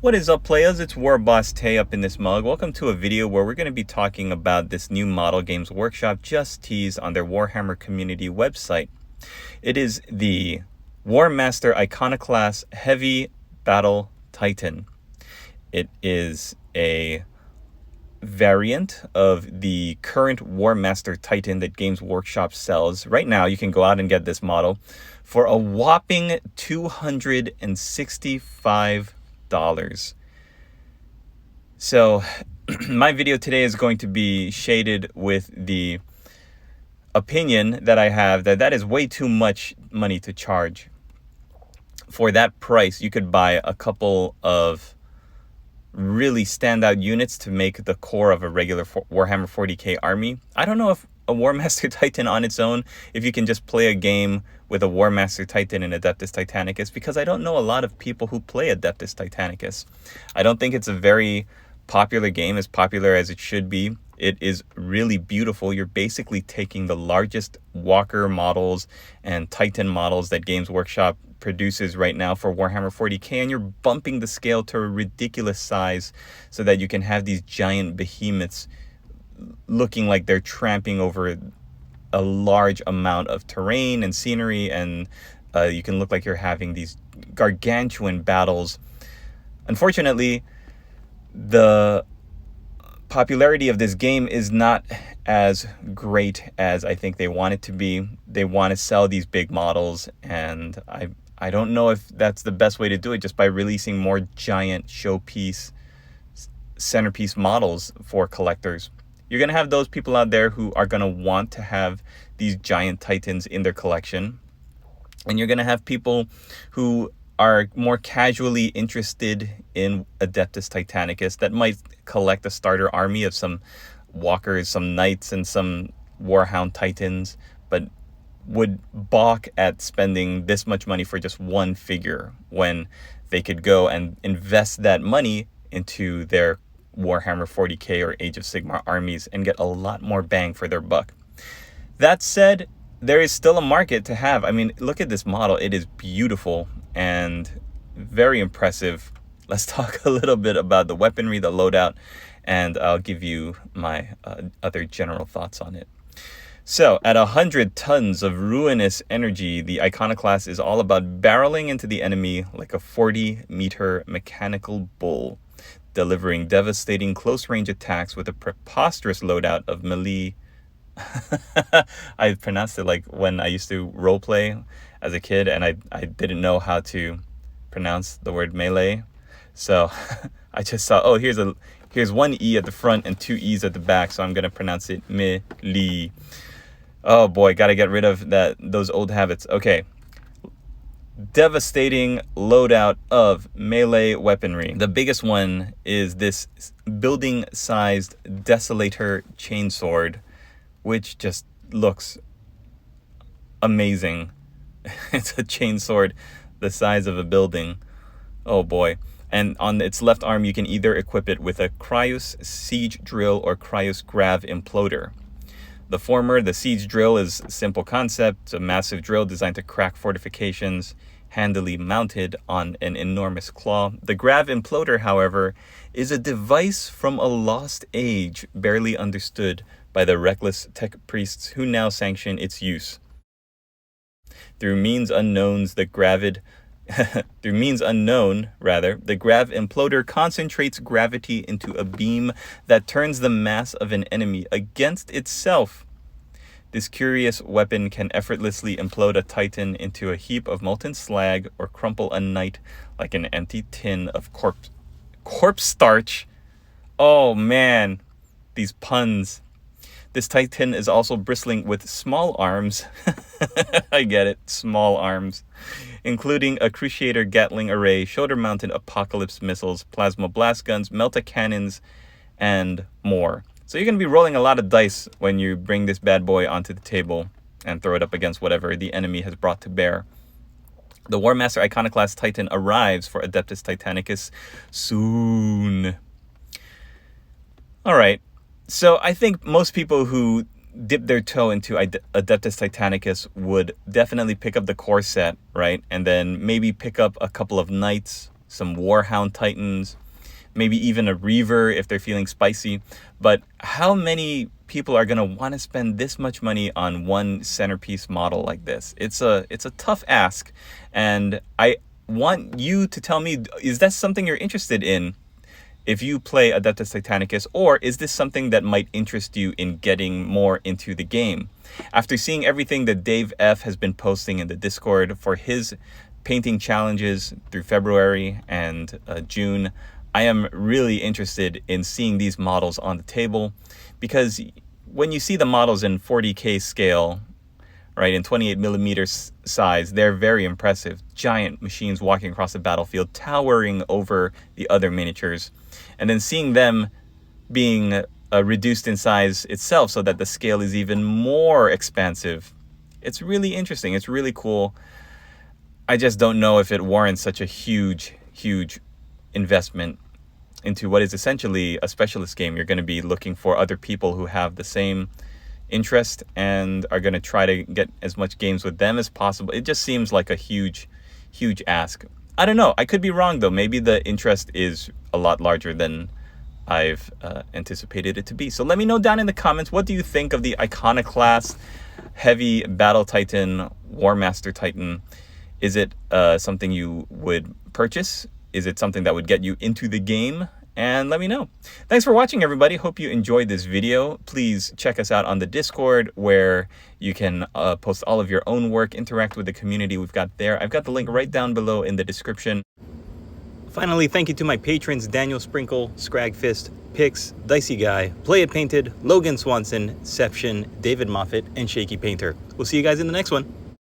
What is up, players? It's Warboss Tay up in this mug. Welcome to a video where we're going to be talking about this new model Games Workshop just teased on their Warhammer community website. It is the Warmaster Iconoclast Heavy Battle Titan. It is a variant of the current Warmaster Titan that Games Workshop sells. Right now, you can go out and get this model for a whopping $265. So my video today is going to be shaded with the opinion that I have that is way too much money to charge. For that price, you could buy a couple of really standout units to make the core of a regular Warhammer 40k army. I don't know if a Warmaster Titan on its own, if you can just play a game with a Warmaster Titan and Adeptus Titanicus, because I don't know a lot of people who play Adeptus Titanicus. I don't think it's a very popular game, as popular as it should be. It is really beautiful. You're basically taking the largest Walker models and Titan models that Games Workshop produces right now for Warhammer 40k, and you're bumping the scale to a ridiculous size so that you can have these giant behemoths looking like they're tramping over a large amount of terrain and scenery, and you can look like you're having these gargantuan battles. Unfortunately, the popularity of this game is not as great as I think they want it to be. They want to sell these big models, and I don't know if that's the best way to do it, just by releasing more giant showpiece, centerpiece models for collectors. You're going to have those people out there who are going to want to have these giant Titans in their collection. And you're going to have people who are more casually interested in Adeptus Titanicus that might collect a starter army of some Walkers, some Knights, and some Warhound Titans, but would balk at spending this much money for just one figure when they could go and invest that money into their Warhammer 40k or Age of Sigmar armies and get a lot more bang for their buck. That said, there is still a market to have. I mean, look at this model. It is beautiful and very impressive. Let's talk a little bit about the weaponry, the loadout, and I'll give you my other general thoughts on it. So, at 100 tons of ruinous energy, the Iconoclast is all about barreling into the enemy like a 40-meter mechanical bull, delivering devastating close-range attacks with a preposterous loadout of melee. I pronounced it like when I used to roleplay as a kid, and I didn't know how to pronounce the word melee. So I just saw, oh, here's one E at the front and two E's at the back, so I'm going to pronounce it melee. Oh boy, got to get rid of those old habits. Okay. Devastating loadout of melee weaponry. The biggest one is this building-sized Desolator chainsword, which just looks amazing. It's a chainsword the size of a building. Oh boy. And on its left arm, you can either equip it with a Cryos Siege Drill or Cryos Grav Imploder. The former, the Siege Drill, is a simple concept. It's a massive drill designed to crack fortifications, handily mounted on an enormous claw. The Grav Imploder, however, is a device from a lost age, barely understood by the reckless tech priests who now sanction its use. Through means unknown, the Grav Imploder concentrates gravity into a beam that turns the mass of an enemy against itself. This curious weapon can effortlessly implode a Titan into a heap of molten slag or crumple a knight like an empty tin of corpse starch. Oh man, these puns. This Titan is also bristling with small arms. I get it, small arms. Including a Cruciator Gatling array, shoulder-mounted Apocalypse missiles, plasma blast guns, melta cannons, and more. So you're going to be rolling a lot of dice when you bring this bad boy onto the table and throw it up against whatever the enemy has brought to bear. The Warmaster Iconoclast Titan arrives for Adeptus Titanicus soon. Alright, so I think most people who dip their toe into Adeptus Titanicus would definitely pick up the core set, right? And then maybe pick up a couple of Knights, some Warhound Titans, maybe even a Reaver if they're feeling spicy. But how many people are going to want to spend this much money on one centerpiece model like this? It's a tough ask, and I want you to tell me, is that something you're interested in if you play Adeptus Titanicus, or is this something that might interest you in getting more into the game? After seeing everything that Dave F has been posting in the Discord for his painting challenges through February and June, I am really interested in seeing these models on the table, because when you see the models in 40K scale, right, in 28 millimeters size, they're very impressive. Giant machines walking across the battlefield, towering over the other miniatures. And then seeing them being reduced in size itself so that the scale is even more expansive. It's really interesting. It's really cool. I just don't know if it warrants such a huge investment into what is essentially a specialist game. You're going to be looking for other people who have the same interest and are going to try to get as much games with them as possible. It just seems like a huge ask. I don't know. I could be wrong, though. Maybe the interest is a lot larger than I've anticipated it to be. So let me know down in the comments, what do you think of the Iconoclast heavy battle titan, Warmaster titan? Is it something you would purchase? Is it something that would get you into the game? And let me know. Thanks for watching, everybody. Hope you enjoyed this video. Please check us out on the Discord, where you can post all of your own work, interact with the community we've got there. I've got the link right down below in the description. Finally, thank you to my patrons, Daniel Sprinkle, Scragfist, Pix, Dicey Guy, Play It Painted, Logan Swanson, Seption, David Moffat, and Shaky Painter. We'll see you guys in the next one.